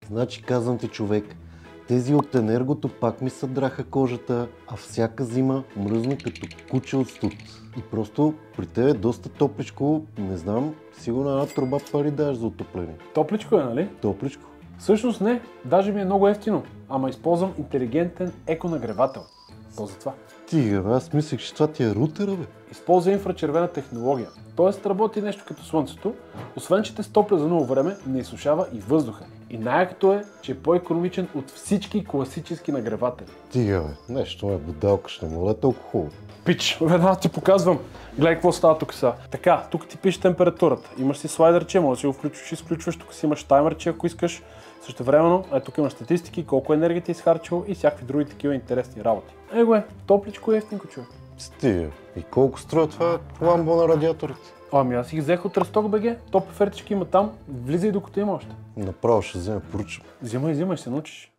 Значи казвам ти, човек, тези от енергото пак ми съдраха кожата, а всяка зима мръзна като куче от студ. И просто при тебе е доста топличко, не знам, сигурно една труба пари даваш за отопление. Топличко е, нали? Топличко. Всъщност не, даже ми е много ефтино, ама използвам интелигентен еконагревател. То за това. Тига, аз мислех, че това ти е рутера, бе. Използва инфрачервена технология, т.е. работи нещо като слънцето, освен че те стопля за ново време, не изсушава и въздуха. И най-якото е, че е по-икономичен от всички класически нагреватели. Тига, бе, нещо ме будалка, ще не му е толкова хубаво. Пич, веднага ти показвам. Гледай какво става тук сега. Така, тук ти пише температурата. Имаш си слайдърче, може да си го включваш и изключваш. Тук си имаш таймерче, ако искаш. Същевременно, тук имаш статистики, колко енергия ти е изхарчил и всякакви други такива интересни работи. Его е, топличко и ефтинко, човек. Стига. И колко струва това ламбо на радиаторите? Ами аз ги взех от Расток БГ. Топ офертички има там. Влизай докато има още. Направо ще взема поръчам. Взимай, ще се научиш.